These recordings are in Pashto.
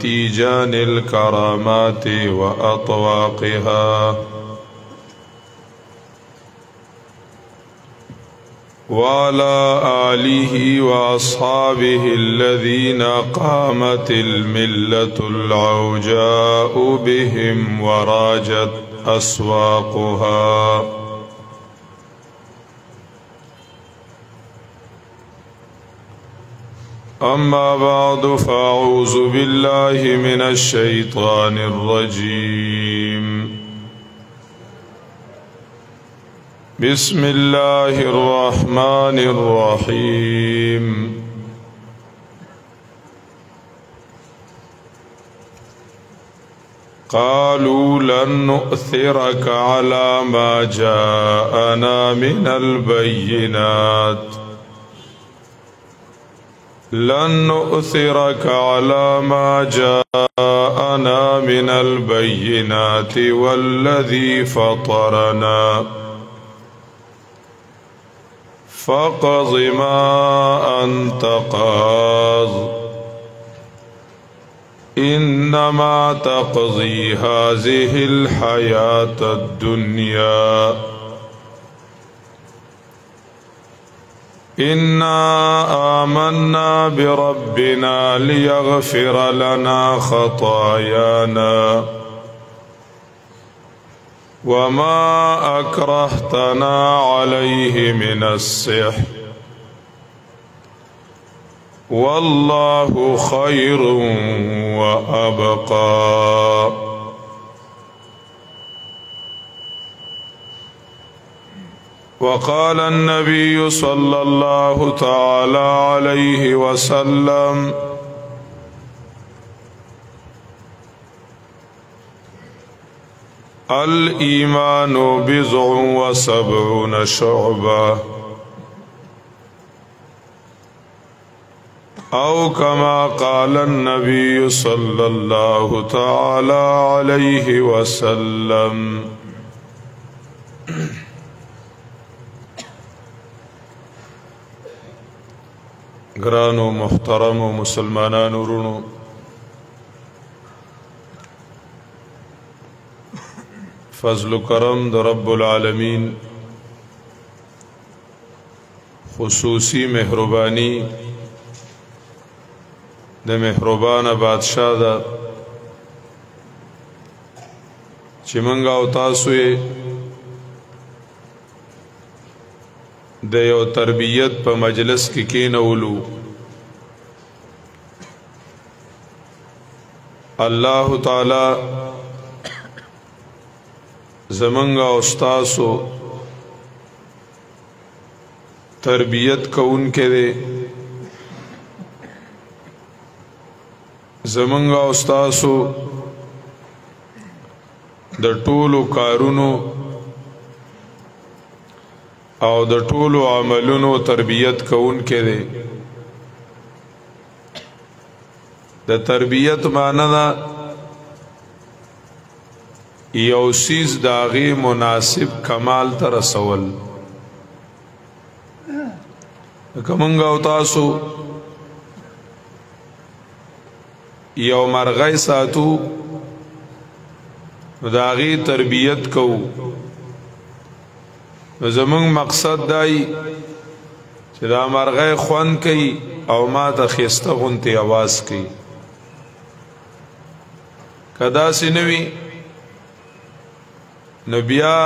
تيجان الكرامات وأطواقها وعلى آله وأصحابه الذين قامت الملة العوجاء بهم وراجت أسواقها. أما بعد فأعوذ بالله من الشيطان الرجيم. بسم الله الرحمن الرحيم. قالوا لن نؤثرك على ما جاءنا من البينات لن نؤثرك على ما جاءنا من البينات والذي فطرنا فاقض ما أنت قاض إنما تقضي هذه الحياة الدنيا إنا آمنا بربنا ليغفر لنا خطايانا وما أكرهتنا عليه من السحر والله خير وأبقى. وقال النبي صلى الله تعالى عليه وسلم الإيمان بضع وسبعون شعبة أو كما قال النبي صلى الله تعالى عليه وسلم. گرانو محترمو مسلمانانو رونو، فضل و کرم د رب العالمین خصوصی مهربانی د مهربان بادشاہ دا چې منګه او تاسو د یو تربیت په مجلس کې کېنولو. الله تعالی زمنګ او تاسو تربیت کوونکې دی. زمنګ او تاسو د ټولو کارونو او د ټولو عملونو تربیت کوونکې دی. د تربیت معنی ده یو سیز داغي مناسب کمال ته رسول. کومنګ او تاسو یو مرغۍ ساتو داغي تربیت کوو. زمون مقصد دای چې دا مرغۍ خوان کوي او ما ته خسته غونتی आवाज کوي. کدا سينوي نبیا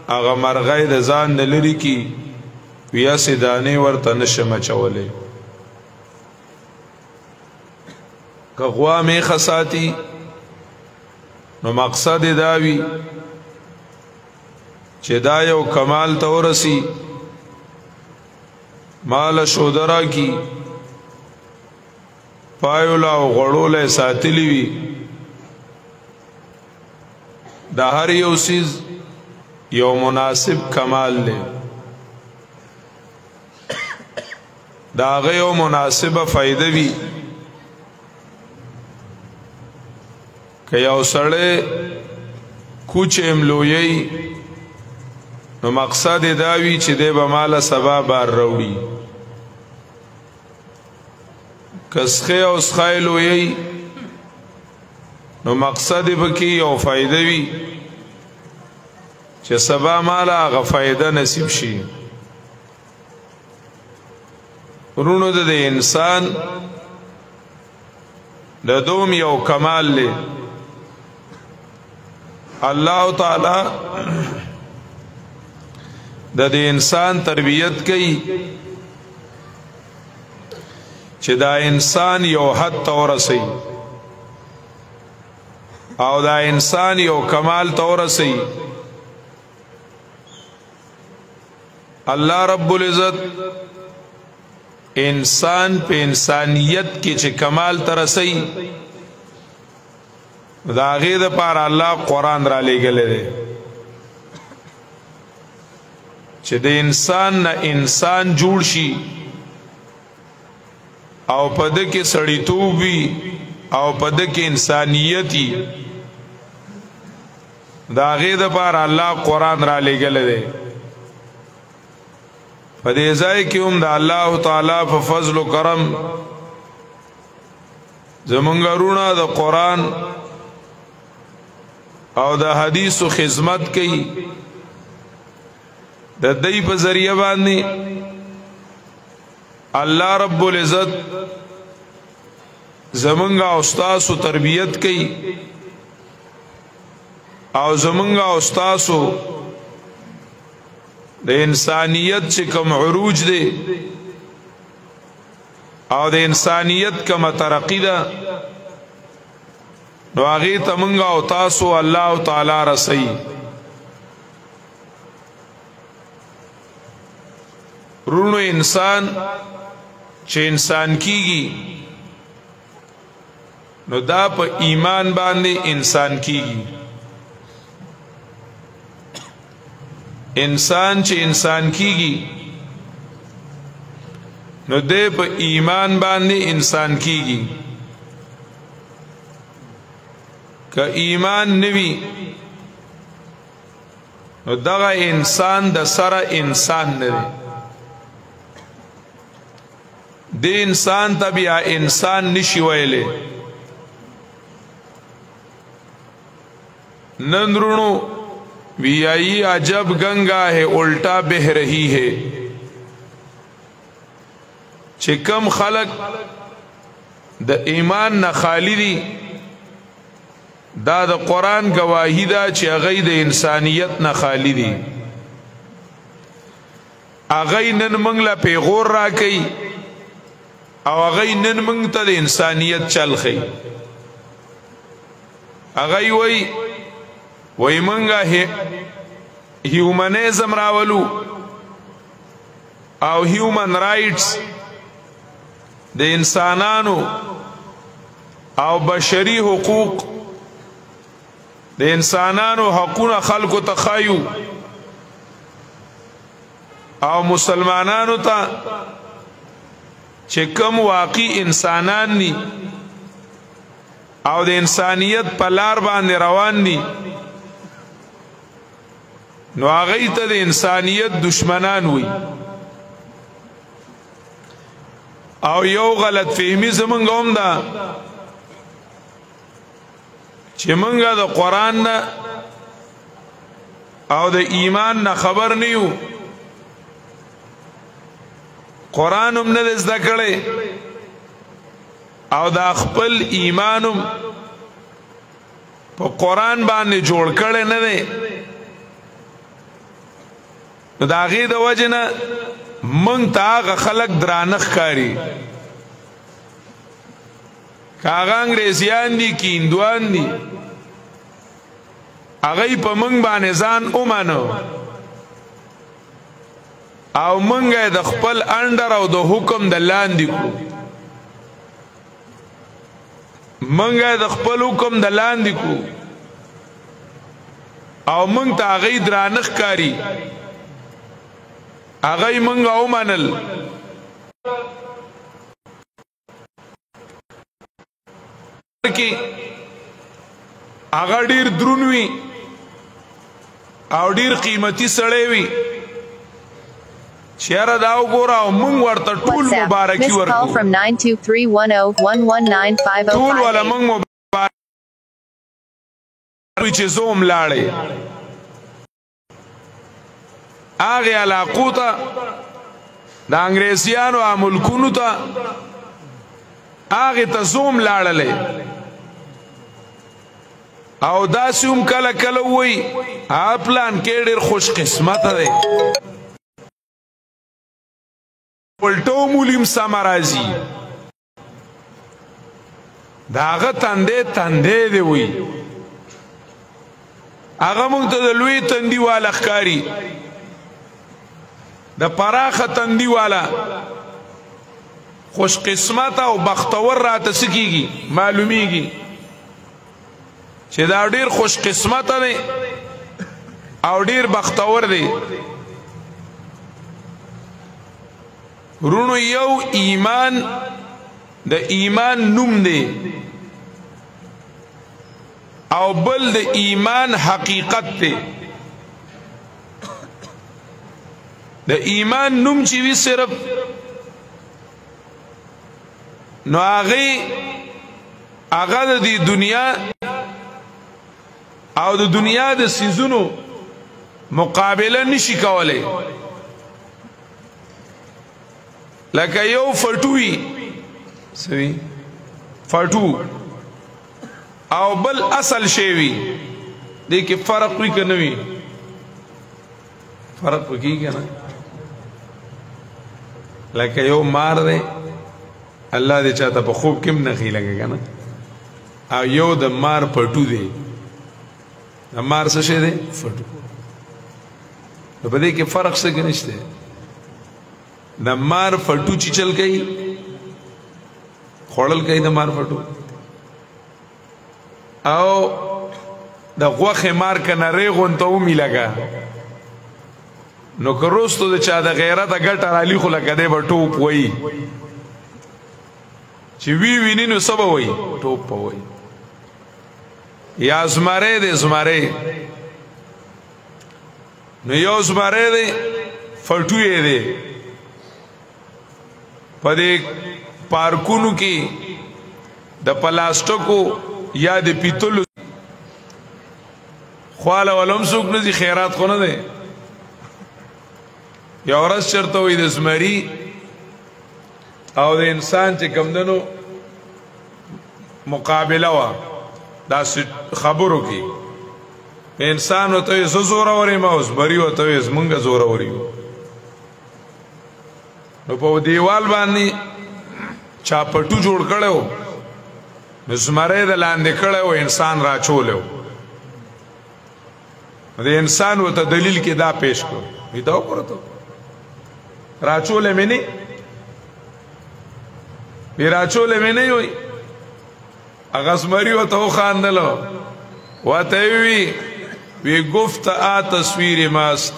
هغه مرغۍ د ځان نه لري کی بیا سیدانه ورته نشم چولې. که غوا می خساتی نو مقصد داوی چې دا یو کمال ته ورسی مال شودرا کی پایولا او غړولې ساتلی وی. دا هر یو سیز یو مناسب کمال له دا غيو مناسبه فائدہ وی. که یو سړی کوچ املوی نو مقصد داوی چې دی به مال سبا بار روړي. کسخه او سخایلوی نو مقصد بکی او فائدہ وی چې سبا مالا غ فائدہ نصیب شي ورونو د انسان د دوم یو کمال له الله تعالی د انسان تربیت کوي چې دا انسان یو حد تورسي او دا انسان یو کمال تورسي الله رب العزت انسان په انسانیت کې چې کمال ترسي دا غي د پاره الله قران را لېګلې ده چې د انسان نه انسان جوړ شي او پد کې سړیتوب وي او پد کې انسانیت وي دا غي د پاره الله قران را لېګلې ده په دې ځای کې هم د الله تعالی په فضل او کرم زمونږ رونه د قران او د حدیثو خدمت کوي د دې په ذریعہ باندې الله رب العزت زمونږ استاد تربیت کوي او زمونږ استاد د انسانیت چې کوم عروج دی او د انسانیت کوم ترقی ده نو هغه ته مونږ او تاسو الله تعالی رسي رونو انسان چې انسان کیږي نو دا په ایمان باندې انسان کیږي انسان چې انسان کیږي نو دې په ایمان باندې انسان کیږي که ایمان نوي نو دغه انسان د سره انسان نه دی د انسان ته بیا انسان نشي ویلې نندرونو ویائی عجب گنگا ہے الٹا بہ رہی ہے چکم خلق د ایمان نه خالی دی دا د قرآن گواهی دا چې هغه د انسانیت نه خالی دی هغه نن موږ له پیغور راکې او هغه نن موږ ته د انسانیت چل خي هغه وای منګه هیومنزم راولو او هیومن رائټس د انسانانو او بشري حقوق د انسانانو حقوق خلقو تخایو او مسلمانانو ته چې کوم واقعي انسانان ني او د انسانیت په لار باندې روان دي نو هغه ته د انسانیت دشمنان وي او یو غلط فهمي زمونږ هم ده چې مونږ د قرآن نه او د ایمان نه خبر نه یو قرآن هم نه زده کړی او د خپل ایمانم په قرآن باندې جوړ کړی نه دی نو دا غي د وجنه مونږ ته هغه خلق درانخ کاری کاغه انګریزیان دي کی هندوان دي هغه په مونږ باندې ځان اومانو او مونږ د خپل انډر او د حکم د لاندې کو مونږ د خپل حکم د لاندې کو او مونږ ته هغه درانخ کاری هغه مونږ او منل کی هغه ډیر درونوي او ډیر قیمتي سړی وي چیرې دا وګوره او مونږ ورته ټول مبارکي ورکو ټول ولا مونږ چې زوم لاړې هغه علاقو ته د انګریزیانو ملکونو ته هغه ته زوم لاړلې او داسې هم کله کله وای پلان کې ډېر خوش قسمت دی ولټو مولیم سمرازي داغه تندې دی وای هغه مونږ ته د لوی تندي والا ښکاری د پراخه تندي والا خوش قسمت او بختور راته سکیږي معلومیږي چې دا ډیر خوش قسمت دی او ډیر بختور دی رونو یو ایمان د ایمان نوم دی او بل د ایمان حقیقت دی د ایمان نوم چې وی صرف نو هغه د دنیا او د دنیا د سيزونو مقابله نشي کولای لکه یو فټوي سوي فټو او بل اصل شی وي دې کې فرق وي کنه وي فرق وکي کنه لکه یو مار دی الله دې چاته په خوب کې نه خي لګي کنه او یو د مار پټو دی د مار څه شي دی فټو په دې کې فرق څه نشته د مار فټو چې چل کوي خړل کوي د مار فټو او د غوخه مار کنه ریغون ته ومي لگا نو کروستو د چا د غیرت غټه علی خو لګه دی ټوپ وای چې وی ویني نو سبا وای ټوپ وای یا زماره دې زماره نو یو زماره دې فټوي دې پدې پارکونو کې د پلاستیکو یا د پیتلو خواله ولوم څوک نه دي خیرات خو نه دي یا ورځ چرته وي د زمري او د انسان چې کمدنو مقابله وا دا خبرو کې انسان وته زور اوري ما اوس بری وته زمونږه زور اوري نو په دیوال باندې چا پټو جوړ کړو نو زمره د لاندې کړو انسان را چولیو د انسان وته دلیل کې دا پیش کو دا وکړو را چولې مې نه را چولې مې نه وي هغه زمري وته خواندلو وته وی گفت تصویر ماست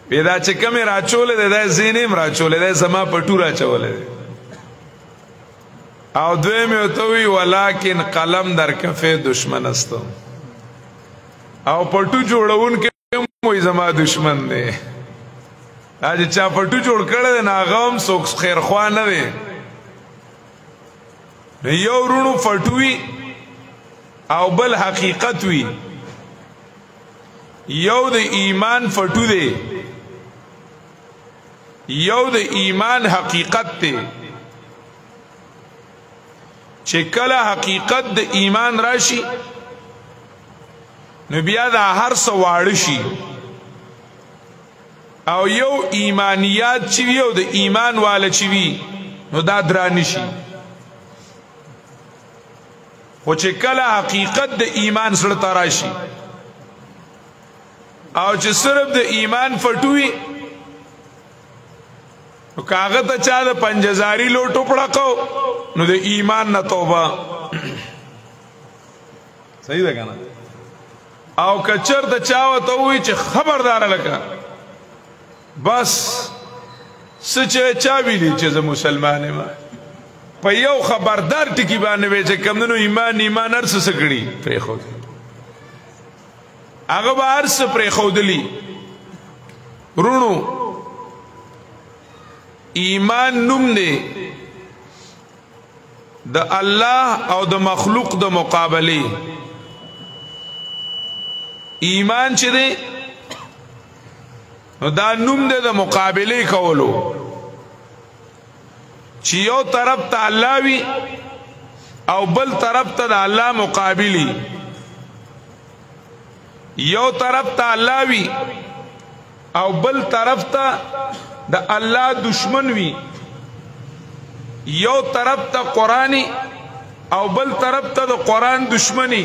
پیدا چې کوم را چولې ده زینم را چولې ده زما پټو را چولې او دوی مې وتوي ولکن قلم در کفه دشمن است او پټو جوړون کې موي زما دشمن دی اج چا پټو جوړ کړل نه غم سوک خیر خوا نه دی یو رونو فټوي او بل حقیقت وی یو د ایمان فټو دی یو د ایمان حقیقت ته چې کله حقیقت د ایمان راشي نو بیا دا هر څه واړ شي او یو ایمانیات چې وي او د ایمان والا چې وي نو دا درانی شي خو چې کله حقیقت د ایمان سره تراشي او چې صرف د ایمان فټوي نو کاغذ ته چا د پنځزاري لوټو پړقو نو د ایمان نه توبه صحیح ده کنه او کچر د چا وته وي چې خبردار لکه بس سچ چا ویلی چې زه مسلمان یم په یو خبردار ټکی باندې وي چې کمنو ایمان ارس سکړي پرې خو هغه به ارس پرې خودلی رونو ایمان نوم دی د الله او د مخلوق د مقابله ایمان چې دی نو دا نوم دی د مقابله کولو چې یو طرف ته الله وي او بل طرف ته د الله مقابلی یو طرف ته الله وي او بل طرف ته د الله دشمن وي یو طرف ته قرآنی او بل طرف ته د قرآن دشمنی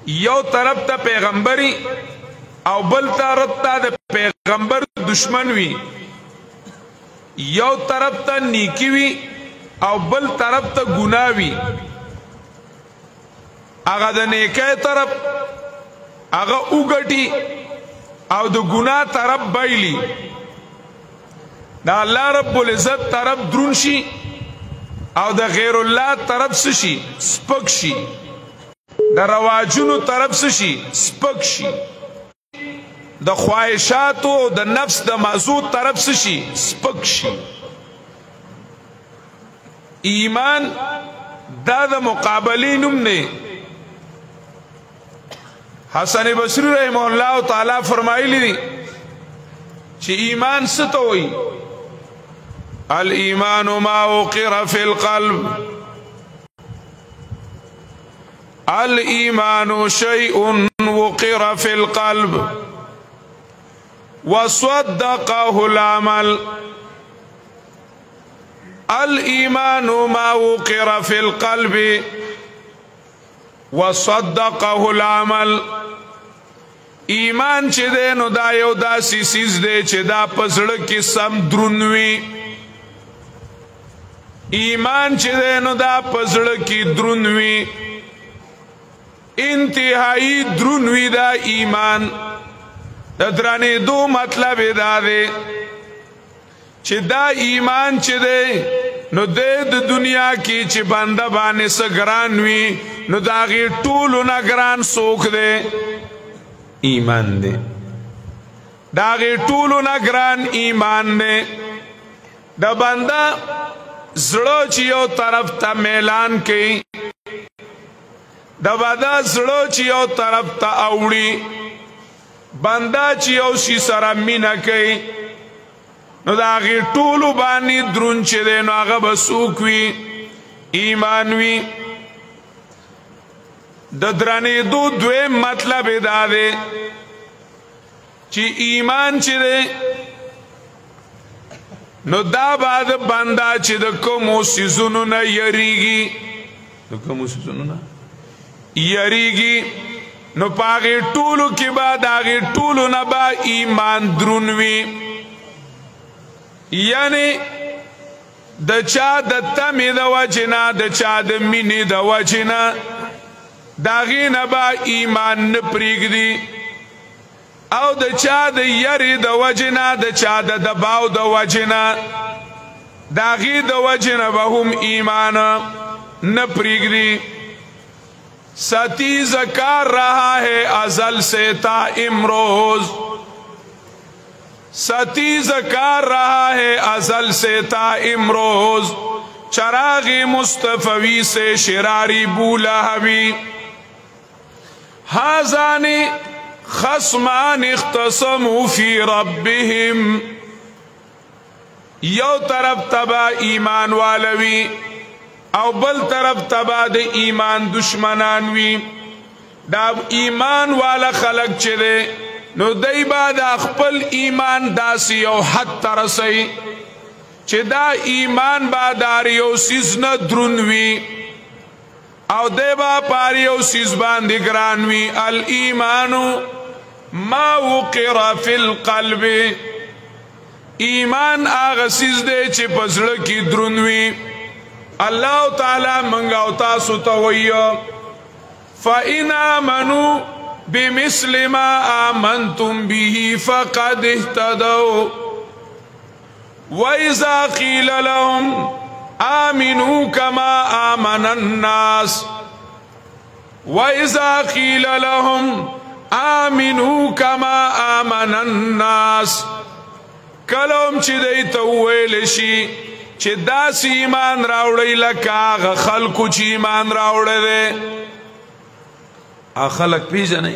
یو طرف ته پیغمبري او بل طرف ته د پیغمبر دشمن وي یو طرف ته نیکی وي او بل طرف ته ګناه وي هغه د نیکۍ طرف هغه وګټي او د ګناه طرف بایلی دا الله رب العزت طرف درون شي او د غیر الله طرف شي سپک شي د رواجونو طرف شي سپک شي د خواهشاتو د نفس د مازو طرف شي سپک شي ایمان دا د مقابلې نوم نه حسن بصری رحمه الله تعالی فرمایلی دي چې ایمان څه ته وایي الایمان ما وقر فی القلب الایمان شیء وقر فی القلب وصدقه العمل الایمان ما وقر فی القلب وصدقه العمل ایمان چې ده نو دا یو داسې سیز دی چې دا په زړه کې سم درونوي ایمان چې ده نو دا په زړه کې درونوي انتهایی درونوي دا ایمان د درانې دو مطلب دا دی چې دا ایمان چې ده نو د دنیا کې چې بنده باندې سګران وي نو دا غي ټولو نه ګران سوک دی ایمان دی دا غي ټولو نه ګران ایمان دی د بنده زړه چې یو طرف ته میلان کوي د بنده زړه چې یو طرف ته اوړي بنده چې یو شي سره مینه کوي نو دا غي ټولو باندې درون چې دی نو هغه به څوک وي ایمان وي د درنېدو دویم مطلب دا دی چې ایمان چې دی نو دا بعد بنده چې د کومو څیزونو نه یریږي د کومو څیزونو نه یریږي نو په هغې ټولو کې به د هغې ټولو نه به ایمان دروند وي یعنی د چا د تمې د وجې نه د چا د مینې د وجې نه د هغې نه به ایمان نه پرېږدي او د چا د یرې د وجې نه د چا د دباو د وجې نه د هغې د وجې نه به هم ایمان نه پرېږدي ستیز کار رہا ہے ازل سے تا امروز ستیز کار رہا ہے ازل سے تا امروز چراغ مصطفی سے شراری بولا حبی حازان خصمان اختصموا فی ربهم یو طرف تبا ایمان والوی او بل طرف تبا د ایمان دشمنان وی دا ایمان والا خلق چه ده نو دی با دا خپل ایمان داسی او حد ترسی چه دا ایمان با داری او سیز ندرون وی او دی با پاری او سیز باندی گران وی الایمانو ما وقر فی القلب ایمان آغا سیز ده چه پزړه کی درون وی اللہ تعالی منگاو تاسو تویو فَإِنْ آمَنُوا بِمِثْلِ مَا آمَنْتُمْ بِهِ فَقَدْ اهْتَدَوْا وَإِذَا قِيلَ لَهُمْ آمِنُوا كَمَا آمَنَ النَّاسِ وَإِذَا قِيلَ لَهُمْ آمِنُوا كَمَا آمَنَ النَّاسِ کلم چې دی ته وویل شي چې داسې ایمان راوړی لکه هغه خلکو چې ایمان راوړی دی خلک پیژنئ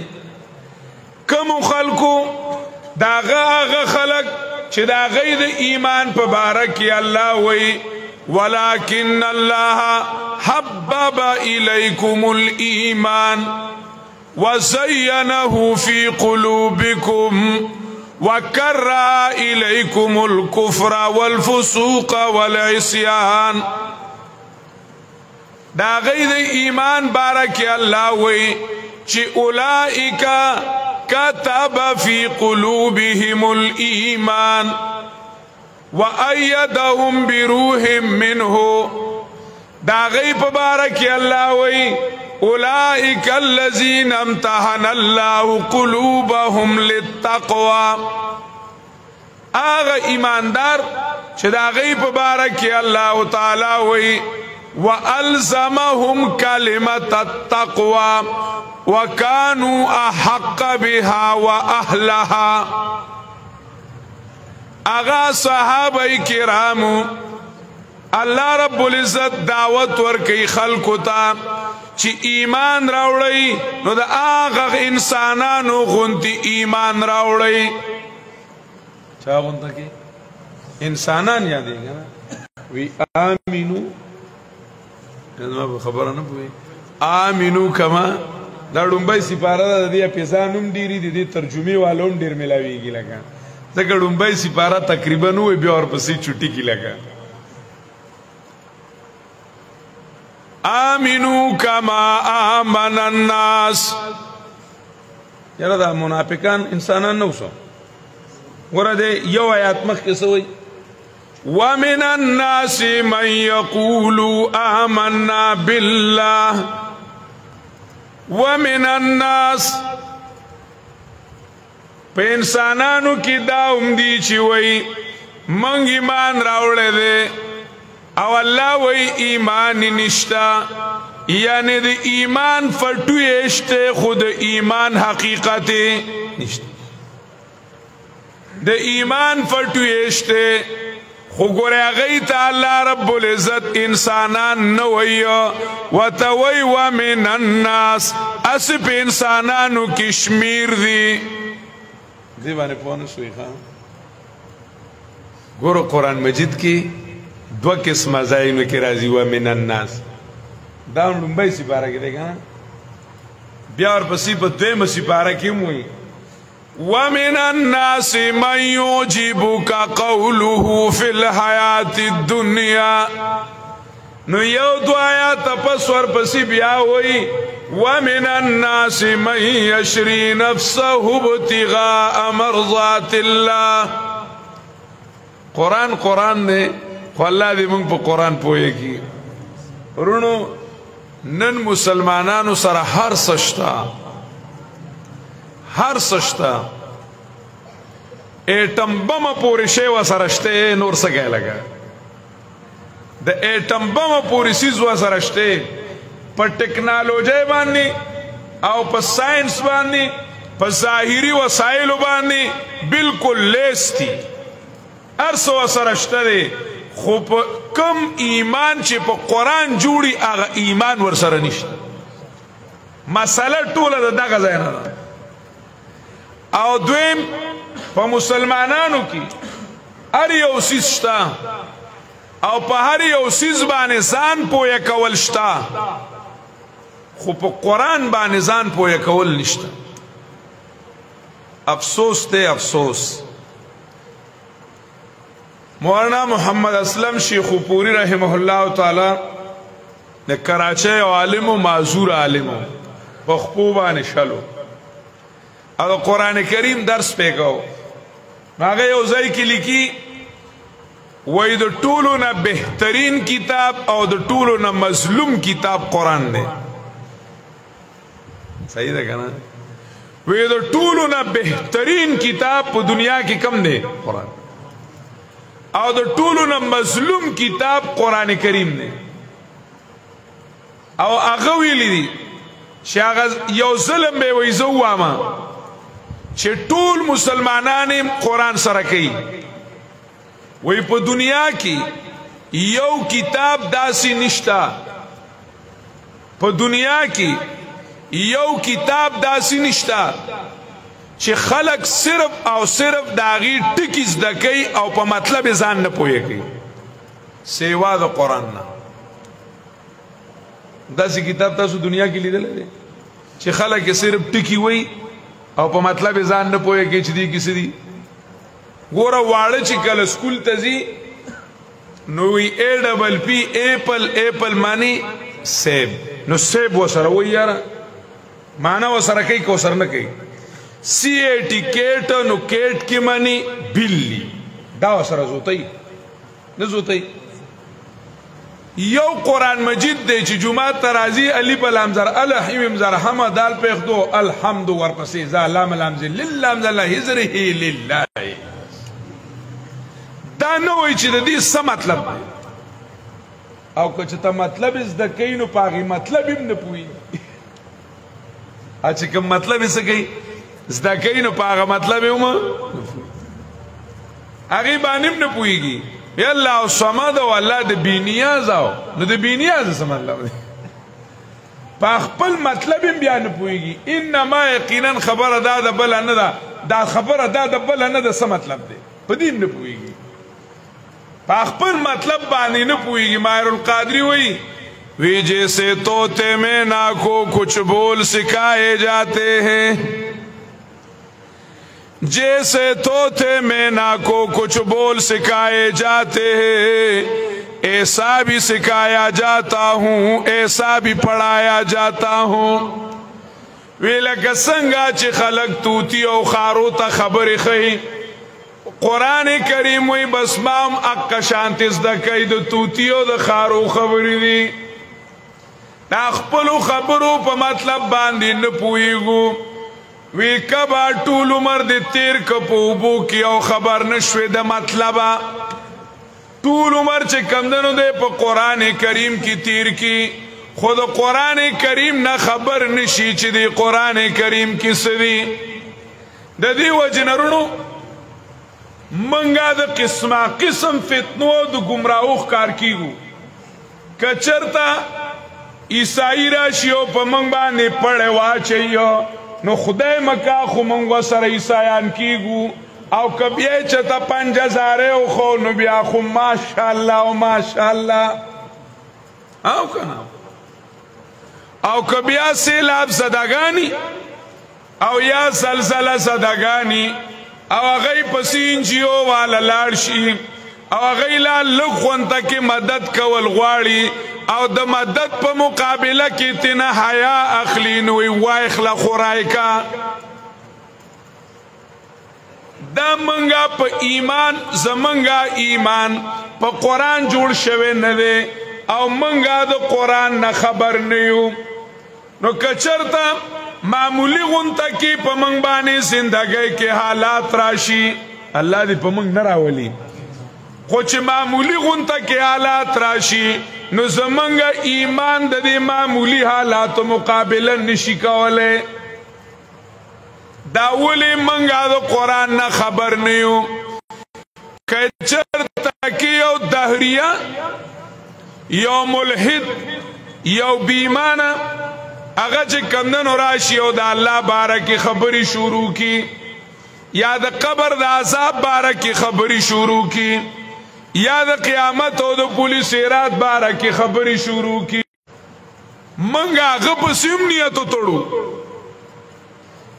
کم خلقو داغه خلق چې داغه د ایمان په باره کې الله وی ولكن الله حبب إليكم الإيمان وزينه في قلوبكم وكره إليكم الكفر والفسوق والعصيان دا غید ایمان بارک اللہ وی چی اولئک کتب فی قلوبهم الایمان وَأَيَّدَهُمْ بِرُوحٍ مِّنْهُ دا غیب بارک اللہ وی اولئک الذین امتحن اللہ قلوبهم للتقوى آغا ایماندار چھ دا غیب بارک اللہ تعالی وی وَأَلْزَمَهُمْ كَلِمَةَ التَّقْوَى وَكَانُوا أَحَقَّ بِهَا وَأَهْلَهَا آغا صحابہ کرامو اللہ رب العزت دعوت ورکی خلقو تا چی ایمان راوڑی نو دا آغا انسانانو غنتی ایمان راوڑی چا غنتا کی انسانان یادی گا نا وی آمینو خبرانو پوئی آمینو کما دا ڈنبای سپارا دا دیا پیسانم دیری دی ترجمی والون دیر ملاوی گی لگا دکا ڈنبائی سپارہ تقریباً ہوئے بیا اور پسی چھٹی کی لگا آمینو کما آمن الناس یارا دا منافقان انسانان نو سو گورا دے یو آیات مخ کسا ہوئی وَمِنَ النَّاسِ مَنْ يَقُولُ آمَنَّا بِاللَّهِ وَمِنَ النَّاسِ پہ انسانانو کی داوم دی چی وی منگ ایمان راوڑے دے او اللہ وی ایمان نشتا یعنی دے ایمان فٹوی اشتے خود ایمان حقیقت نشتا دے ایمان فٹوی اشتے خگوری غیتا اللہ رب العزت انسانان نوئی وطوئی ومن الناس اسپ انسانانو کشمیر دی دیوانے پونے سوئی خواہ گورو قرآن مجید کی دو قسم ازائنو کی رازی ومن الناس داون لنبائی سپارہ کی دیکھا بیا اور پسی پا دویم سپارہ کی موئی وَمِنَ النَّاسِ مَنْ يُعْجِبُكَ قَوْلُهُ فِي الْحَيَاةِ الدُّنْيَا نو یو دو آیات پس ور پسی بیا ہوئی وَمِنَ النَّاسِ مَنْ يَشْرِي نَفْسَهُ ابْتِغَاءَ مَرْضَاتِ اللَّهِ قرآن دے خو اللہ دی منگ پا قرآن پوئے کی رونو نن مسلمانانو سر ہر سشتا ایٹم بم پوری شیوہ سرشتے نور سکے لگا دا ایٹم بم پوری سیزوہ سرشتے پا ٹیکنالوجی باننی او پا سائنس باننی پا ظاہری وسائل باننی بالکل لیس تھی ارسو سرشتے دے خوب کم ایمان چی پا قرآن جوڑی آغا ایمان ورسر نشتا مسئلہ طول دا غزینا دا او دویم پا مسلمانانو کی هر یو سیز شتا او پا هر یو سیز بانے زان پویا کول شتا خو پا قرآن بانے زان پویا کول نشتا افسوس تے افسوس مولانا محمد اسلم شیخ پوری رحمہ اللہ تعالی نے کراچے عالم و معذور عالم بخبوبان شلو او قرآن کریم درس پہ گو ناغی اوزائی کی لکی وی دو طولو نا بہترین کتاب او دو طولو نا مظلوم کتاب قرآن دے صحیح دے کنا وی دو طولو نا بہترین کتاب پا دنیا کی کم دے قرآن او دو طولو نا مظلوم کتاب قرآن کریم دے او اغوی لی دی شاغز یو ظلم بے ویزو واما چھے طول مسلمانان قرآن سرکی وی پا دنیا کی یو کتاب داسی نشتا پا دنیا کی یو کتاب داسی نشتا چې خلق صرف او صرف داغي ټکی زده کوي او په مطلب ځان نه پوهیږي سیوا د قران نه داسې کتاب تاسو دنیا کې لیدل دي چې خلک صرف ټکی وای او په مطلب ځان نه پوهیږي چې دي کیسه دي ګوره واړه چې کله سکول ته ځي نو وی APP ایپل معنی سیب نو سیب وسره وای یاره معنا وسره کوي کو سره نه کوي CAT کیټ نو کیټ کی معنی بلی دا وسره زوتای نه زوتای یو قرآن مجید دی چې جمعه ترازی الف لام زر الحیم زر حم دال پیخ دو الحمد ورپسې ذا لام لام ذل لام ذل حذره لله دا نو وی چې د دې څه مطلب او که چې ته مطلب زده کوي نو پاغي مطلب هم نه پوي چې کوم مطلب یې څه کوي زده کوي نو پاغه مطلب هم هغه باندې نه پويږي یا الله صمد او الله د بینیاز او نو د بینیاز څه مطلب دی په خپل مطلب بیا نه پويږي انما یقینا خبر ادا د بل نه دا خبر ادا د بل نه د څه مطلب دی په دې نه پويږي په خپل مطلب باندې نه پويږي ماهر القادری وی جیسے طوطے میں نا کو کچھ بول سکھائے جاتے ہیں جیسے طوطے میں نا کو کچھ بول سکھائے جاتے ہیں ایسا بھی سکھایا جاتا ہوں ایسا بھی پڑھایا جاتا ہوں ویلک سنگا چی خلق توتی او خارو تا خبر خی قرآن کریم وی بس مام اقا شانتز دا کئی دا توتی او دا خارو خبری دی دا خپلو خبرو پا مطلب باندی نپویگو وی کبا طول عمر دی تیر کپوبو کی او خبر نشوی دا مطلبا طول عمر چه کمدنو دے پا قرآن کریم کی تیر کی خود قرآن کریم نا خبر نشی چی دی قرآن کریم کی سدی دا دی وجنرونو منگا دا قسم فتنو دا گمراوخ کار کیگو کچرتا عیسائی راشیو پا منگ باندے پڑے واچئیو نو خدای مکا خو منگو سر عیسائیان کیگو او کبیه چتا 5000 او خو نو بیا خو ماشاءاللہ و ماشاءاللہ او کنا او کبیه سیلاب صدگانی او یا سلسله صدگانی او غی پسین جیو والا لارشی او غی لا لخونتا کی مدد کول غواړي او د مدد په مقابله کې تینا حیا اخلی نوی وایخلا خورایکا دا منگا په ایمان زمنگا ایمان په قرآن جوړ شوه نه دی او منگا د قرآن نه خبر نیو نو کچرتا معمولی غنتا کی په منگ باندې زندګۍ کې حالات راشي الله دې په منگ نه راولي خو چې معمولی غنتا کې حالات راشي نو زمنگا ایمان د دې معمولی حالات مقابله نشي کوله دا ولی منگا د قرآن نه خبر نیو کچرتا کی یو دهریه یو ملحد یو بیمانه اگه چه کمدن راشی او دا اللہ بارکی خبری شروع کی یا دا قبر دا عذاب بارکی خبری شروع کی یا دا قیامت او دا پولیس ایراد بارکی خبری شروع کی منگا غب سیم نیتو تڑو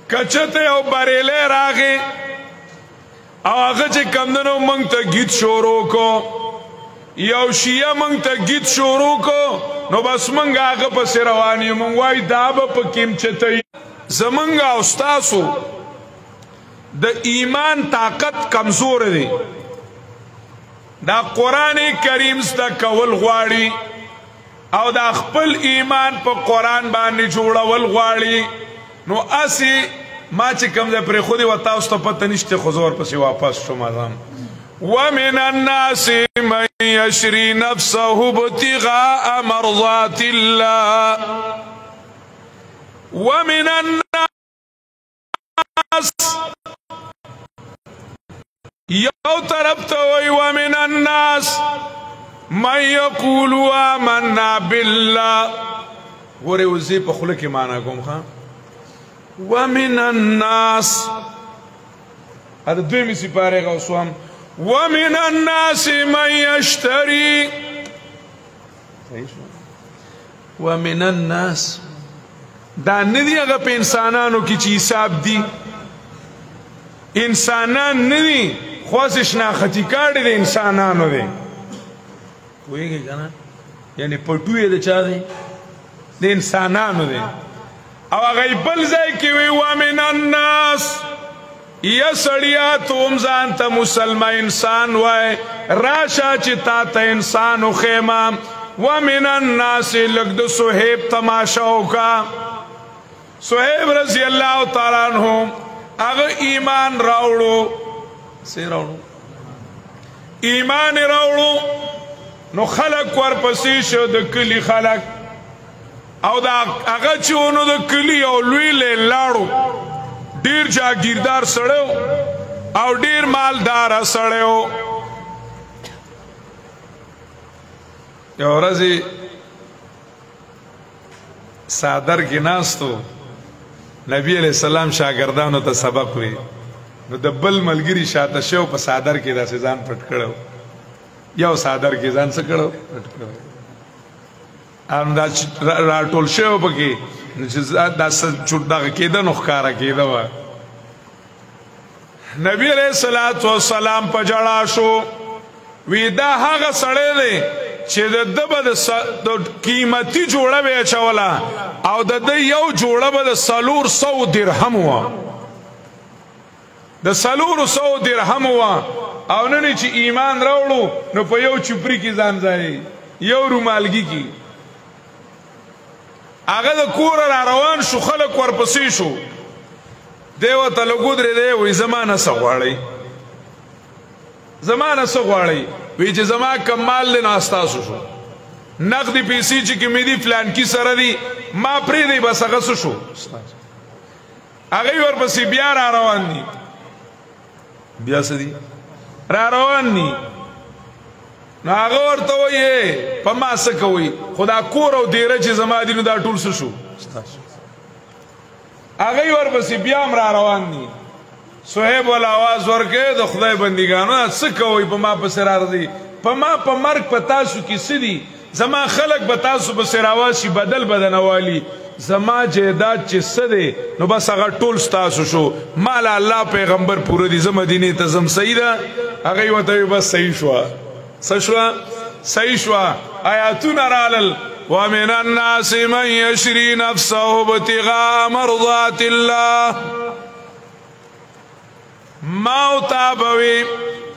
کچھتے او بریلے راگے او اگه چه کمدنو منگ تا گیت شروع کو یو شیعه منگ تا گیت شروع کو نو بس منگا آغا پس روانی منگوائی دابا پا کم چتای زمنگا استاسو دا ایمان طاقت کمزور دی دا قرآن کریم ستا کول غواړي او دا خپل ایمان پا قرآن باندې جوړول غواړي نو اسی ما چه کم دا پر خودی و تاستا پتا نشتی خوزور پسی واپس شما دام ومن الناس من يشري نفسه ابتغاء مرضات الله ومن الناس یو طرف توي ومن الناس من يقول آمنا بالله ورے وزی په خله کې معنا کوم ها ومن الناس هذا دویمی سپاره غوصوام ومن الناس من يشتري ومن الناس دا ندی اگا پا انسانانو کی چی حساب دی انسانان ندی خواستش ناخطی کاری دا انسانانو دی کوئی گئی کنا یعنی پٹوی دا چا دی دا انسانانو دی او اگای بلزائی کیوی ومن الناس یا سڑیا توم زانتا مسلمان انسان وائے راشا چی تا تا انسانو خیمہ ومن الناس لگد صحیب تماشاو کا صحیب رضی اللہ تعالیٰ عنہ اگر ایمان راوڑو سی راوڑو ایمان راوڑو نو خلق ورپسی شو د کلی خلق او دا اگر چونو د کلی او لوی لے لاڑو دیر جاگیردار سڑیو او دیر مالدار سڑیو یو رضی صادر کی ناستو نبی علیہ السلام شاگردانو تا سبق وی نو دبل ملگری شاعت شو پا صادر کی دا سزان پٹ کڑو یو صادر کی زان سکڑو پٹ کڑو ام دا راٹول شو پا کی دا چوٹ دا کیدا نخکارا کیدا وا نبی علیہ السلام پا جڑا شو وی دا حاغ سڑے دے چې د دبه د قیمتي جوړه به اچولا او د یو جوړه به د 400 درهم وا د 400 درهم وا او نن چې ایمان راوړو نو په یو چپری کې ځان ځای یو رومالګي کې هغه د کور را روان شو خلک ورپسې شو دیو ته لګودري دی وې زمانہ سغواړي زمانہ سغواړي وی چې زما کمال له ناستاسو شو نقدی پیسې چې کې مې دي فلان کی سره دي ما پرې دی بس هغه شو هغه ورپسې بیا را روان دي بیا سدي را روان دي نو هغه ورته وایي په ما څه کوي خدا کور او دیره چې زما دي نو دا ټول شو هغه ورپسې بیا را روان دي صحیب والا آواز ورکے د خدای بندگانو څه کوي په ما په سر راځي په ما په مرګ په تاسو کې سدي زما خلق به تاسو په سر اواسي بدل بدنوالي زما جیداد چې سدي نو بس هغه ټول تاسو شو مال الله پیغمبر پوره دي زما مدینه ته زم سیدا هغه وته بس صحیح شو صحیح شو آیاتنا رالل ومن الناس من يشري نفسه ابتغاء مرضات الله ماو تابوی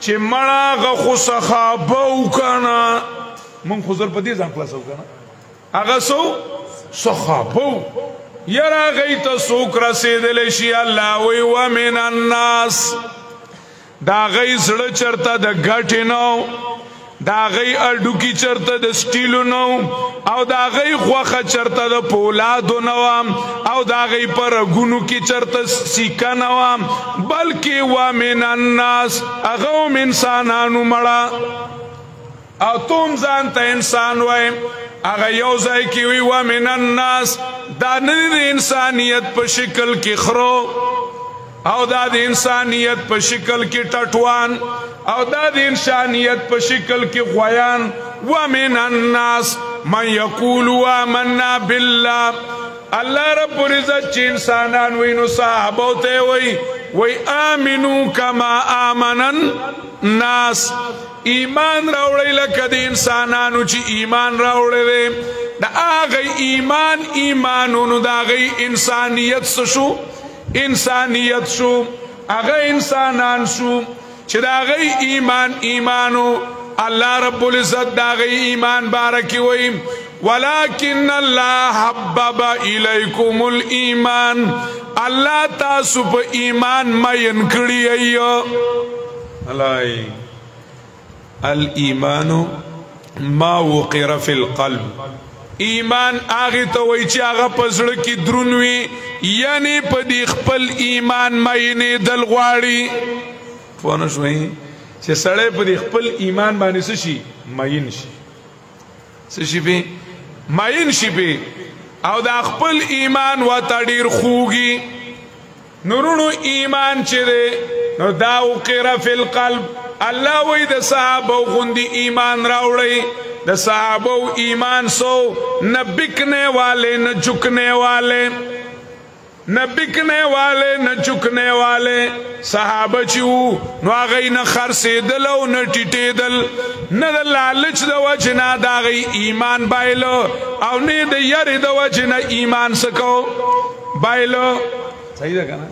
چه مڑا غخو سخابو کنا من خوزر پا دی زن کلاسو کنا اغا سو سخابو یرا غیتا سوک رسیدلشی اللہ وی ومن الناس دا غی زڑ چرتا دا گھٹی نو دا غی اڈو کی چرتا دا سٹیلو نو او دا غی خوخ چرتا دا پولادو نوام او دا غی پر گونو کی چرتا سیکا نوام بلکہ ومن الناس اغوم انسانانو مڑا او توم زانتا انسان وائم اغا یوزائی کیوی ومن الناس دا ندی انسانیت پر شکل کی خرو او دا د انسانیت په شکل کې ټټوان او دا د انسانیت په شکل کې غویان ومن الناس من یقول آمنا بالله الله رب العزت چې انسانان وینو صحابه ته وی آمنو کما آمن الناس ایمان راوړی لکه د انسانانو چې ایمان راوړی دا هغه ایمانونو دا هغه انسانیت شو انسانیت شو اغا انسانان شو چه دا غی ایمانو اللہ رب العزت دا غی ایمان بارکی ویم ولیکن اللہ حبب الیکم الایمان اللہ تاسو پا ایمان مین کڑی ایو الایمان ما وقر فی القلب ایمان آغی تاوی چی آغا پزڑ کی درنوی یعنی پا دی خپل ایمان مینی دل غواری پوانا شوئی چی سڑے پا دی خپل ایمان بانی سشی مین شی سشی پی مین شی پی او دا خپل ایمان و تا دیر خوگی نورونو ایمان چې دی نو دا وقر فی القلب الله وی د صحابه غوندي ایمان راوړی د صحابه ایمان سو نہ بکنے والے نہ جھکنے والے نہ بکنے والے نہ جھکنے والے صحابه چې نو هغه نه خرڅېدل او نه ټیټېدل نه د لالچ د وجه نه د هغې ایمان بایلو او نه د یارې د وجه نه ایمان سکو بایلو صحیح ده که نه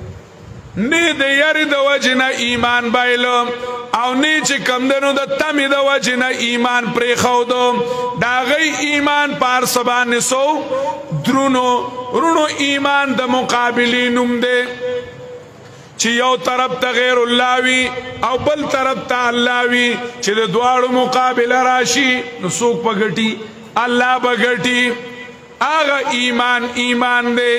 نه د یارې د وجه نه ایمان بایلو او نه چې کمدنو د تمې د وجه نه ایمان پرېښودو د هغې ایمان په هر څه باندې سو درونو ایمان د مقابلې نوم دی چې یو طرف ته غیر الله وي او بل طرف ته الله وي چې د دواړو مقابله راشي نو څوک په ګټي الله به ګټي هغه ایمان دی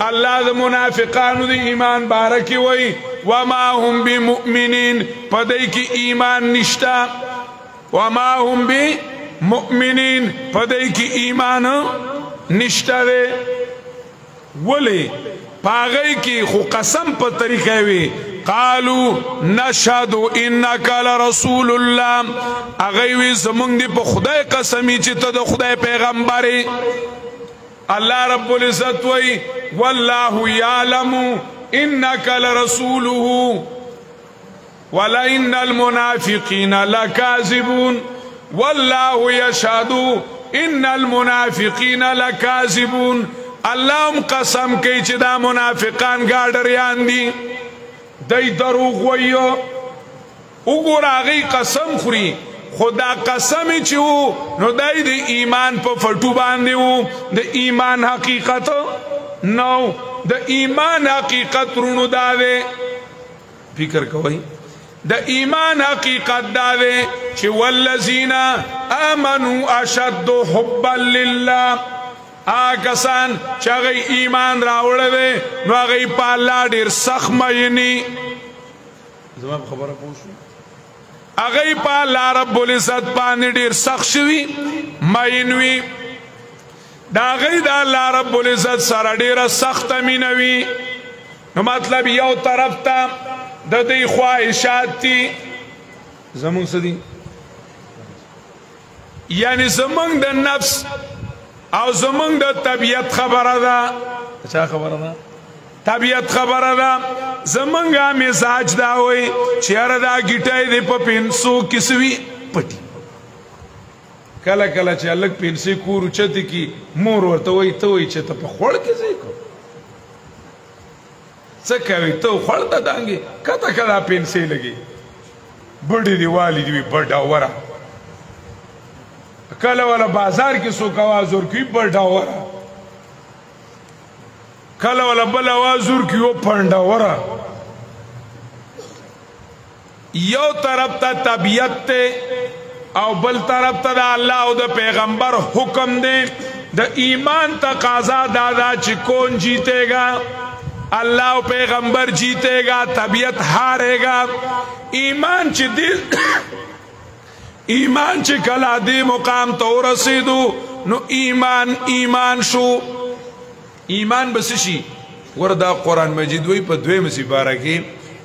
الله د منافقانو د ایمان باره کې وایي وما هم بمؤمنین په دی کې ایمان نشته وما هم بمؤمنین په دی کې ایمان نشته دی ولې پاغی کی خو قسم په طریقه وی قالو نشهد انک لرسول الله اغه وی زمونږ دی په خدای قسمی چې ته د خدای پیغمبري الله رب العزت وی والله يعلم انک لرسوله ولئن المنافقین لکاذبون والله يشهد ان المنافقین لکاذبون الله هم قسم کوي چې دا منافقان ګاډریان دي دی دروغ وایو وګوره هغوی قسم خوري خو دا قسم چې و نو دی د ایمان په فټو باندې و د ایمان حقیقت نو د ایمان حقیقت رونو دا دی فکر کوئ د ایمان حقیقت دا دی چې والذین آمنوا اشد حبا لله آکسان چې هغه ایمان راوړی دی نو هغه په الله ډېر سخت میني زما په خبره پوه شو هغه په الله رب العزت باندې ډېر سخت شوي مین وي د هغې د الله رب العزت سره ډېره سخته مینه وي نو مطلب یو طرف ته د دوی خواهشات دي زمونږ څه دي یعنی زمونږ د نفس او زمونږ د طبیعت خبره ده چا خبره ده طبیعت خبره ده زمونږ مزاج دا وایي چې یاره دا ګیټی دی په پنسو کې څه وي پټي کله کله چې هلک پنسې کور اوچتې کي مور ورته وایي ته وایي چې ته په خوړ کې ځې کو څه کوي ته خوړ ته دانګې کته که دا پنسې لګي بډې دې والي دې وي بډاوره کله والا بازار کې څوک آواز ورکوي بډاوره کله والا بل آواز ورکوي او پنډاوره یو طرف ته طبیعت ته او بل طرف ته د الله او د پیغمبر حکم دی د ایمان تقاضا دادا چې کون جیتے گا اللہ و پیغمبر جیتے گا طبیعت ہارے گا ایمان چی دل ایمان چی کلا دی مقام تو رسیدو نو ایمان شو ایمان بسشی وردا قرآن مجید وی پا دوی مسیبارا کی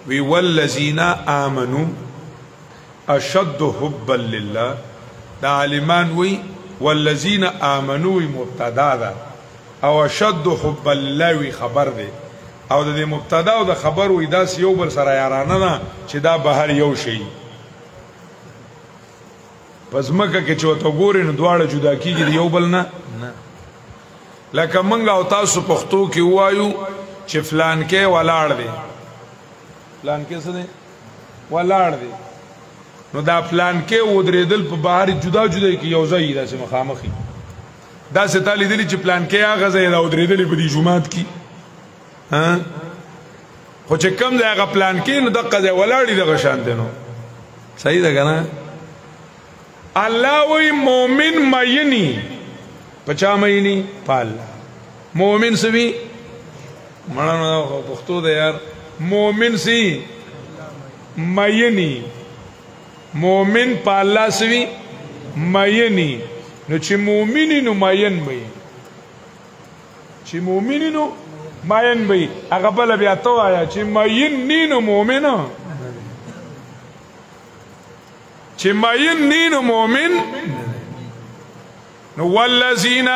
وی والذین آمنو اشد حبا للہ دا عالمان وی والذین آمنو وی مبتدا دا او اشد حبا للہ وی خبر دے او د مبتدا او د خبر وې داس یو بل سره یارانه نه چې دا بهر یو شي پس مکه کې چې وته ګورې نو دواړه جدا کیږي یو بل نه لکه منګ او تاسو پښتو کې وایو چې فلان کې ولاړ دی فلان کې څه دی ولاړ دی نو دا فلان کې ودرېدل په بهر جدا جدا کې یو ځای داسې مخامخي داسې تا لیدلي چې فلان کې هغه ځای دا ودرېدلې په دې جومات کې خو چې کم دی هغه پلان کې نو دقه ځای ولاړ دغه شان دی نو صحیح ده که نه الله وی مومن مینی په چا مینی په الله مومن څه وي مړه پښتو ده یار مومن سی مینی مومن په الله څه وي مینی نو چې مومنی نو مین وي چې مومنی نو ماین بی هغه بل بیا تو آیا چې ماین نینو مومنو چې ماین نینو مومن والذین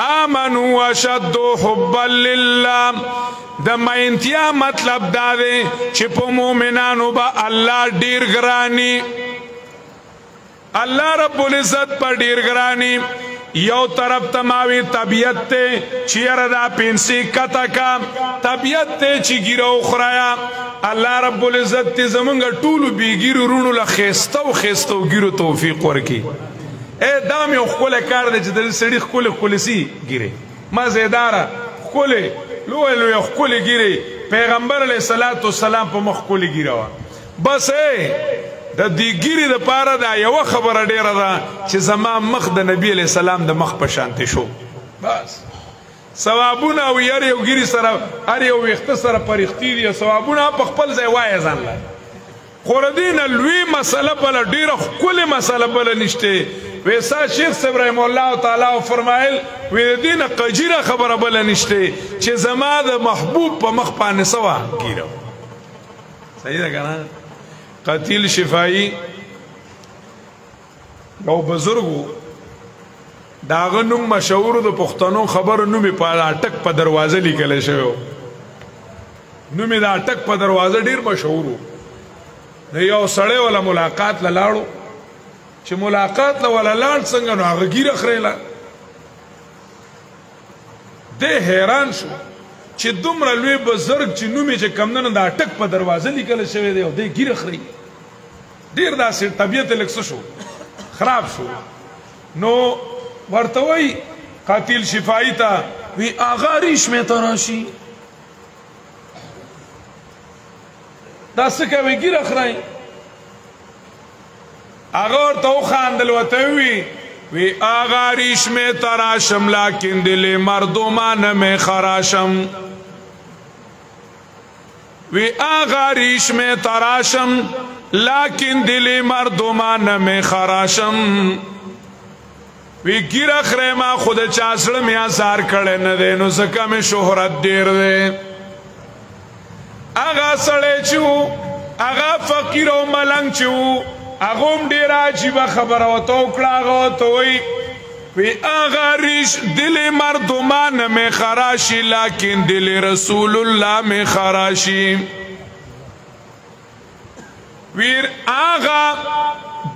آمنوا اشد حبا لله د ماینتیا مطلب دا دی چې په مومنانو به الله ډیر ګرانی الله رب العزت پر ډیر ګرانی یو طرف تماوی طبیعت تے چیر دا پینسی کتا کا طبیعت تے چی گیرو خرایا اللہ رب العزت تے زمانگا طولو بی گیرو رونو لخیستو گیرو توفیق ورکی اے دامی خول کار دے چی سڑی خول سی گیرے مزیدارا خول لوی خول گیرے پیغمبر علیہ السلام پا مخ خول گیروا بس اے د دې ګيري د پاره دا یو خبره ډیره ده چې زما مخ د نبی علی السلام د مخ په شانته شو بس ثوابونه او یو ګيري سره هر یو وخت سره پرختی دي ثوابونه په خپل ځای وای ځان لا خوردین لوی مسله بل ډیره کله مسله بل نشته ویسا شیخ ابراهیم الله تعالی فرمایل وې دینه قجیره خبره بل نشته چې زما د محبوب په مخ باندې سوا ګیرو صحیح ده کنه قتیل شفائی یو بزرگو داغه نوم مشهور د پښتنو خبر نوم په اٹک په دروازه لیکل شوی نوم د اٹک په دروازه ډیر مشهور نو یو سړی ولا ملاقات لاړو چې ملاقات ولا لاړ څنګه نو هغه ګیره خریلا د حیران شو چې دومره لوی بزرگ چې نوم چې کمندنه د اٹک په دروازه لیکل شوی دی او د ګیره خری ډیر داسې طبیعت لکس شو خراب شو نو ورته وای قاتل شفائی تا وی آغا ریشمه تراشی دا سکه وی ګیره خری آغا ورته خاندل وته وی آغا ریشمه تراشم لیکن دل مردمان میں خراشم وی آغا ریشمه تراشم لیکن دل مردمان میں خراشم وی گیره خره ما خود چاسړه میا سار کړه نه ده نو زکه می شهرت ډیر ده اغا سړی چو اغا فقیر او ملنګ چو اغم ډیر عجیب خبره وته کړه غوته وی اغا ریش دل مردمان میں خراشی لیکن دل رسول اللہ میں خراشی ویر آغا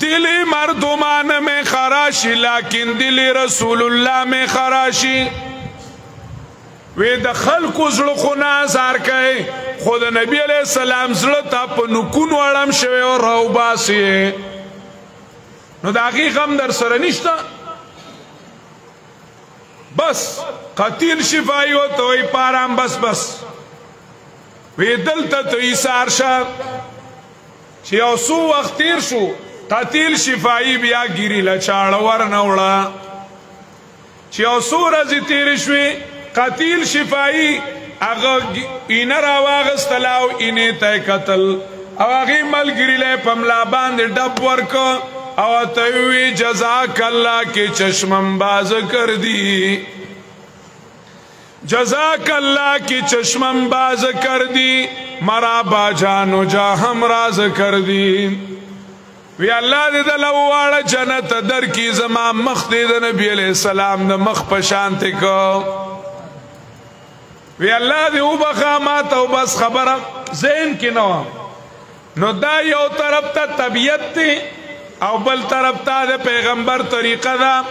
دل مردمان میں خراشی لیکن دل رسول اللہ میں خراشی وی د خلقو زړه خو نازار کوي خود نبی علیہ السلام زړه ته په نکونو اړم شوی او راوباسي نو د هغې غم در سره نشته بس قتیل شفائی و توی پارام بس وی دلتا توی سارشا چی او سو وقت تیر شو قتیل شفائی بیا گیری لچاڑ ورنوڑا چی او سو رزی تیر شوی قتیل شفائی اگا اینر آواغست لاو اینی تی قتل او اگی مل گیری لے پملا باند ڈب ورکو او تیوی جزاک اللہ کی چشمم باز کر دی جزاک اللہ کی چشمم باز کر دی مرا با جانو جا ہم راز کر دی وی اللہ دی دلوار جنت در کی زمان مخ دی دا نبی علیہ السلام دا مخ پشانتے کو وی اللہ دی او بخامات او بس خبر ذہن کی نو دا یو طرف تا طبیعت تی او بل طرف تا د پیغمبر طریقه دا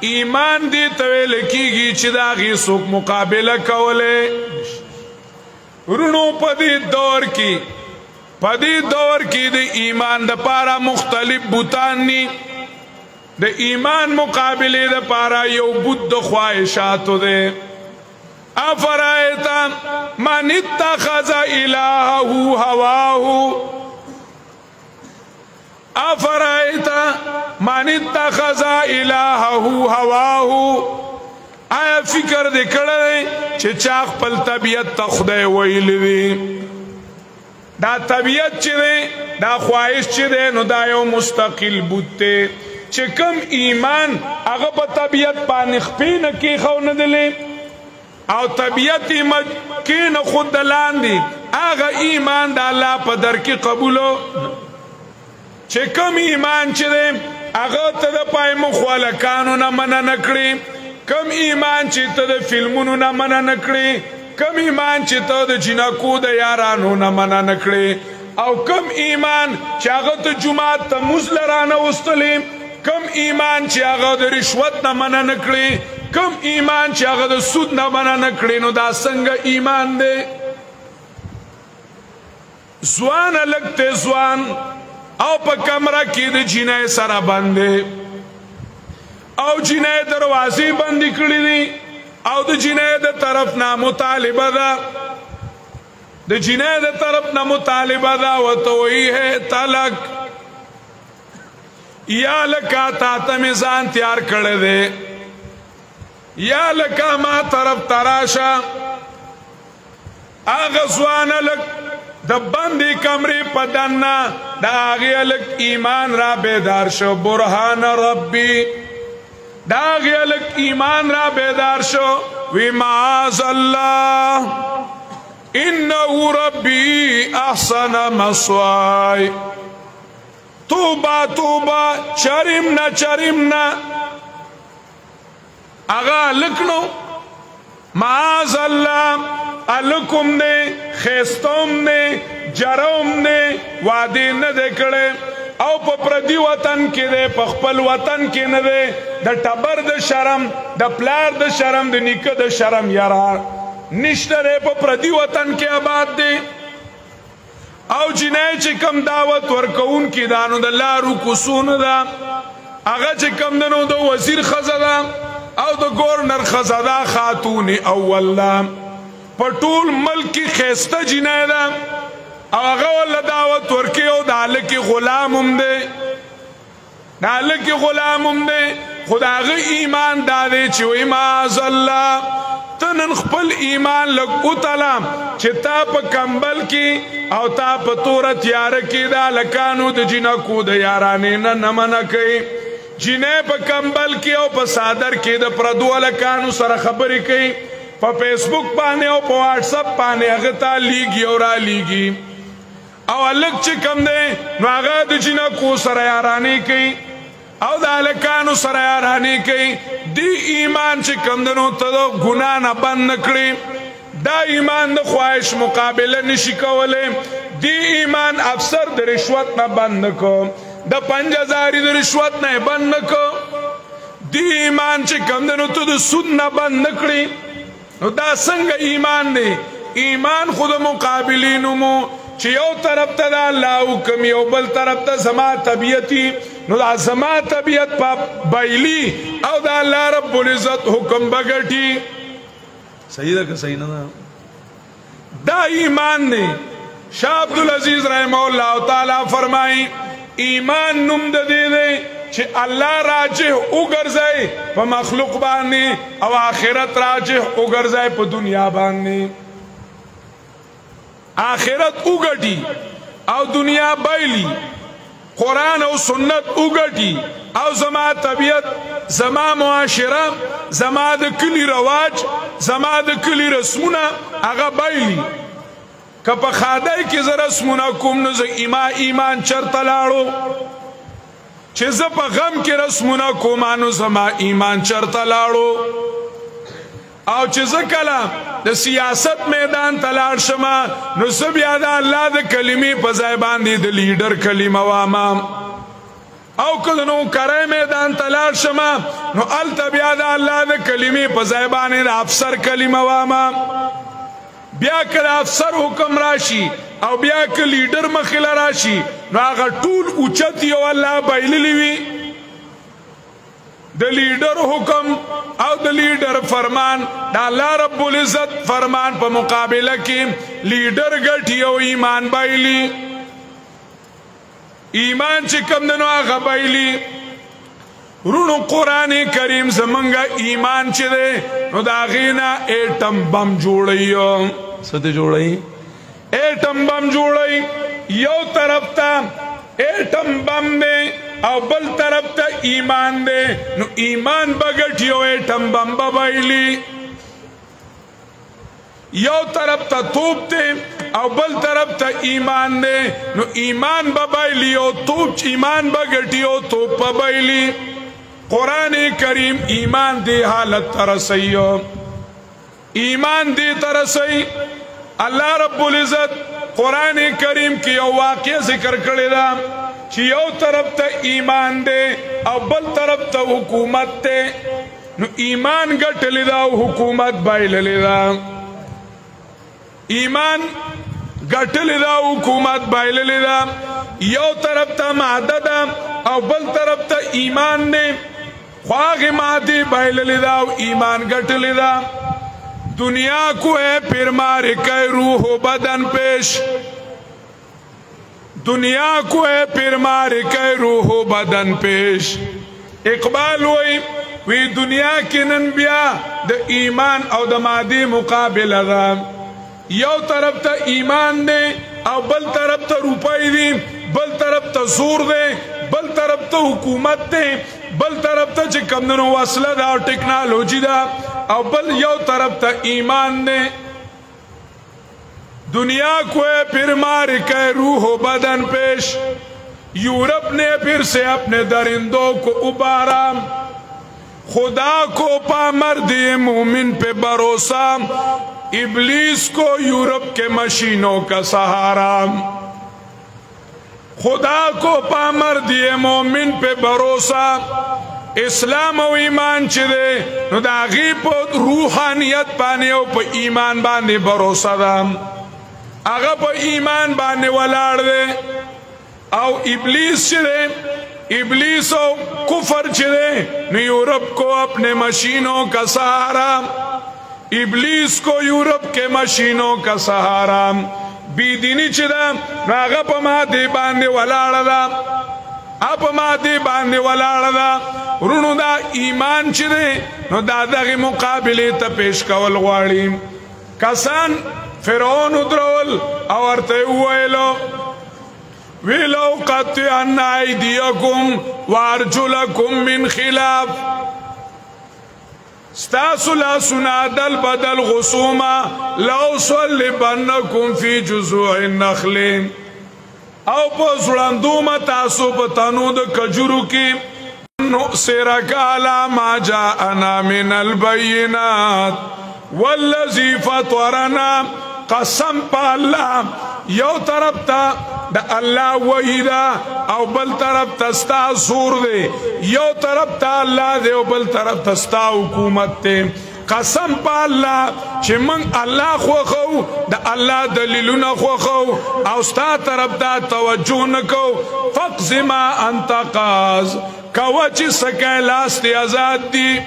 ایمان دی تویل کیگی چی دا غی سوک مقابله کولے رونو پدی دور کی د ایمان دا پارا مختلف بوتان نی د ایمان مقابله دا پارا یو بود دا خواہشاتو دے افرائیتا من اتخذ الہہو ہواہو افرائیتا من اتخذ الہہو ہواہو آیا فکر دے کڑے چه چاق پل طبیعت تا خدای ویلی دی دا طبیعت چه دے دا خواہش چه دے نو دا یو مستقل بودتے چه کم ایمان اگا پا طبیعت پا نخپی نکی خو ندلے او طبیعت کین خود دلاندی آغا ایمان دا اللہ پا در کی قبولو چه کم ایمان چه دے آغا تا دا پای مخوالکانو نا منع نکڑی کم ایمان چه تا دا فلمونو نا منع نکڑی کم ایمان چه تا دا جنکو دا یارانو نا منع نکڑی او کم ایمان چه آغا تا جماعت تا مزلرانا وستلی کم ایمان چه آغا دا رشوت نا منع نکڑی کم ایمان چې هغه د سود نه منع نه کړي نو دا څنګه ایمان دی ځوان هلک دی ځوان او په کمره کې د جینۍ سره بند دی او جینۍ دروازې بندې کړي دي او د جینۍ د طرف نه مطالبه ده د جینۍ د طرف نه مطالبه ده ورته وایي ہے طلاق یا لکه تا ته مې ځان تیار کړی دی یا لکا ما طرف تراشا آغا زوانا لک دا بندی کمری پدننا دا آغی لک ایمان را بیدار شو برحان ربی دا آغی لک ایمان را بیدار شو وی معاذ اللہ انہو ربی احسن مسوائی توبہ توبہ چرمنا چرمنا آغا لکنو معاذ اللہ الکم نے خیستوم نے جروم نے وعدے نہ دے کڑے او پا پردی وطن کی دے پا خپل وطن کی نہ دے دا ٹبر دا شرم دا پلار دا شرم دا نکا دا شرم یارا نشترے پا پردی وطن کی آباد دے او جنائی چی کم دعوت ورکون کی دانو دا لارو کسون دا آغا چی کم دنو دا وزیر خزا او د گورنر خزادا خاتون اول دا پټول ملکی خیسته جنای دا او هغه ول دعوت ورکی او د الکی غلام هم دی د الکی غلام هم دی خدای ایمان دادې چې وای معاذ الله تنن خپل ایمان لګ او تعالی چې تا په کمبل کې او تا په تور تیار کې دا لکانو د جنکو د یارانې نه منع کوي جنې په کمبل کې او په صادر کې د پردو لکانو سره خبرې کوي په فیسبوک باندې او په واتس اپ باندې هغه ته لیږي او را لیږي او الک چې کم دی نو هغه د جنکو سره یارانې کوي او د لکانو سره یارانې کوي دی ایمان چې کم دی نو ته د ګناه نه بند نه کړي دا ایمان د خواهش مقابله نشي کولی دی ایمان افسر د رشوت نه بند نه کو دا 5000 د رشوت نه بند نکو دی ایمان چې کم دنو تو د سود نه بند نکړي نو دا څنګه ایمان دی ایمان خود مقابلینو مو چې یو طرف ته د الله حکم یو بل طرف ته زما طبیعتی نو دا زما طبیعت په بایلی او د الله رب العزت حکم بغټي صحیح ده که صحیح نه دا ایمان دی شاه عبدالعزیز رحمه الله تعالی فرمایي ایمان نوم د دې دی چې الله راجح وګرځي په مخلوق باندې او آخرت راجح وګرځي په دنیا باندې آخرت وګټي او دنیا بایلی قرآن او سنت وګټي او زما طبیعت زما معاشره زما د کلی رواج زما د کلی رسمونه هغه بایلی که په خادای کې زه رسمونه کوم نو زه ایمان چرته لاړو چې زه په غم کې رسمونه کوم نو زما ایمان چرته لاړو او چې زه کله د سیاست میدان ته لاړ شم نو زه بیا د الله د کلمې په ځای باندې د لیډر کلمه واما او کله نو کرای میدان ته لاړ شم نو هلته بیا د الله د کلمې په ځای باندې د افسر کلمه واما بیا که افسر حکم راشي او بیا که لیډر مخله راشي نو هغه ټول اوچت یو الله بایللی وي د لیډر حکم او د لیډر فرمان د الله رب العزت فرمان په مقابله کې لیډر ګټي او ایمان بایلی ایمان چې کم دنو هغه بایلی رونو قرآن کریم زمنگا ایمان چه ده نو دا غینا ایٹم بم جوڑی ستے جوڑی ایٹم بم جوڑی یو طرف تا ایٹم بم دے او بل طرف تا ایمان دے نو ایمان بگٹیو ایٹم بم ببایلی یو طرف تا توپ تے او بل طرف تا ایمان دے نو ایمان با بایلی او توپ ایمان با گٹی او توپ با بایلی قرآن کریم ایمان دی حالت ترسی ایمان دی ترسی اللہ رب العزت قرآن کریم کی یو واقع ذکر کردی دا چی یو طرف تا ایمان دے او بل طرف تا حکومت تے نو ایمان گٹلی دا او حکومت بایلی دا ایمان گٹلی دا حکومت بایلی دا یو طرف تا مادہ دا او بل طرف تا ایمان دے خواغ مادی بایلی دا او ایمان گٹلی دا دنیا کو ہے پھر مار کے روح و بدن پیش دنیا کو ہے پھر مار کے روح و بدن پیش اقبال وی دنیا کی نن بیا دا ایمان او دا مادی مقابل دا یو طرف تا ایمان دے او بل طرف تا روپائی دی بل طرف تا زور دے بل طرف تا حکومت دے بل طرف تا چی کمدنو وصلہ دا او ٹیکنالوجی دا او بل یو طرف تا ایمان دے دنیا کو ہے پھر مار کے روح و بدن پیش یورپ نے پھر سے اپنے درندوں کو ابارا خدا کو پا مردی مومن پہ بھروسہ ابلیس کو یورپ کے مشینوں کا سہارا خدا کو پا مردی مومن پہ بھروسہ اسلام و ایمان چدے نو دا غیب روحانیت پانے او پا ایمان باندے بھروسہ دا اگا پا ایمان باندے ولاڑ دے او ابلیس چدے ابلیس و کفر چدے نو یورپ کو اپنے مشینوں کا سہارا ابلیس کو یورپ کے مشینوں کا سہارا بی دینی چدا ناغا پا مادی باندے ولاڑ دا اپ مادی باندے ولاڑ دا رونو دا ایمان چدے نو داداغی مقابلی تا پیش کول غواری کسان فرعون ادرول اورتے ویلو ویلو قطعن ایدیکم وارجلکم من خلاف ستاسو لا سنادل بدل غصوما لو صلبنکم فی جزوع النخل او پس رندوما تاسو پتنود کجرو کی نؤسرک علی ما جاءنا من البینات والذی فطرنا قسم پا اللہ یو طرف تا دا اللہ وحیدہ او بل طرف تا ستا زور دے یو طرف تا اللہ دے او بل طرف تا ستا حکومت دے قسم پا اللہ چھ من اللہ خوخو دا اللہ دلیلون خوخو او ستا طرف تا توجہ نکو فقز ما انتقاز کوچی سکے لاستی ازاد دی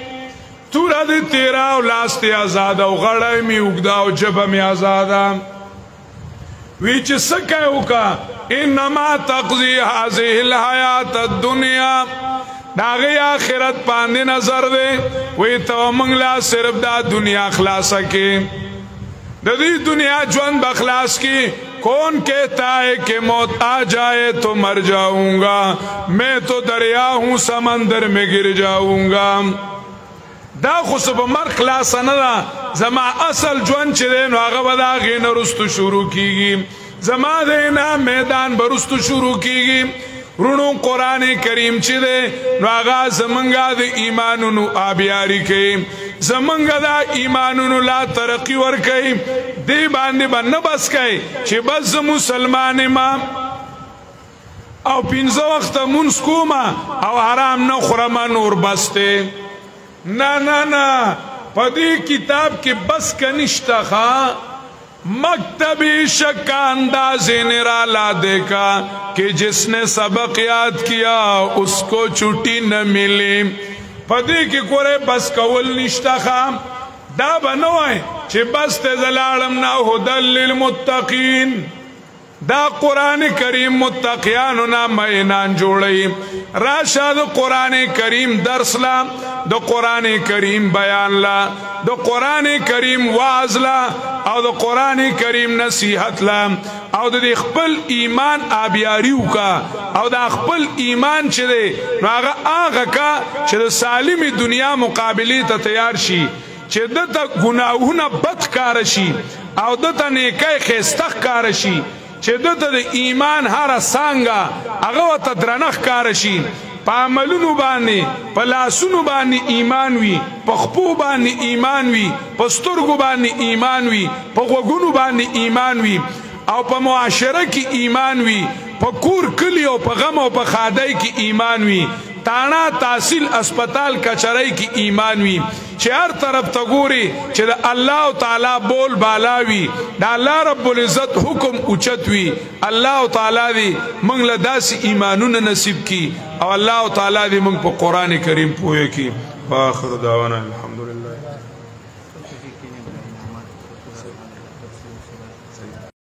تورا دی تیرا او لاستی ازاد او غڑای می اگدا او جبا می ازادا ویچ سکے ہوکا انما تقضی حاضی الحیات الدنیا داغی آخرت پاندی نظر دے وی تو منگلا صرف دا دنیا خلاصا کی دا دی دنیا جوان بخلاص کی کون کہتا ہے کہ موت آ جائے تو مر جاؤں گا میں تو دریا ہوں سمندر میں گر جاؤں گا دا خصوصا مر خلاصا ندا زما اصل جوان چی دے نو آغا بدا غین رستو شروع کی گی زما دینا میدان برستو شروع کی گی رونو قرآن کریم چی دے نو آغا زمنگا دے ایمانونو آبیاری کئی زمنگا دا ایمانونو لا ترقی ور کئی دی باندے بن بس کئی چی بس مسلمان ما او پینزا وقت منس کوما او حرام نخورما نور بستے نا پدی کتاب کی بس کا نشتا خواہ مکتبی شک انداز نرالا دیکھا کہ جس نے سبق یاد کیا اس کو چھٹی نہ ملی پدی کی کورے بس کول نشتا خواہ دا بنوائے چھ بس تزلالم نا ہدل للمتقین دا قرآن کریم متقیانو نا مینان جوڑی راشا دا قرآن کریم درس لا دا قرآن کریم بیان لا دا قرآن کریم واعظ لا او دا قرآن کریم نصیحت لا او دا خپل ایمان آبیاریو کا او دا خپل ایمان چه دے نو آغا کا چه دا سالم دنیا مقابلی تا تیار شی چې دته ګناهونه بد کار شي او دته نیکي خسته کار شي چې دته د ایمان هر څنګه هغه ته درنخ کار شي په عملونو باندې په لاسونو باندې ایمان وي په خپو باندې ایمان وي په سترګو باندې ایمان وي په غوږونو باندې ایمان وي او په معاشره کې ایمان وي په کور کلی او په غم او په خادای کې ایمان وي تانا تحصیل اسپیټال کچرای کې ایمان وي چې هر طرف ته ګوري چې د الله تعالی بول بالا وي د الله رب العزت حکم اوچت وي الله تعالی دې موږ له داسې ایمانونه نصیب کړي او الله تعالی دې موږ په قران کریم پوهه کړي واخر دعوانا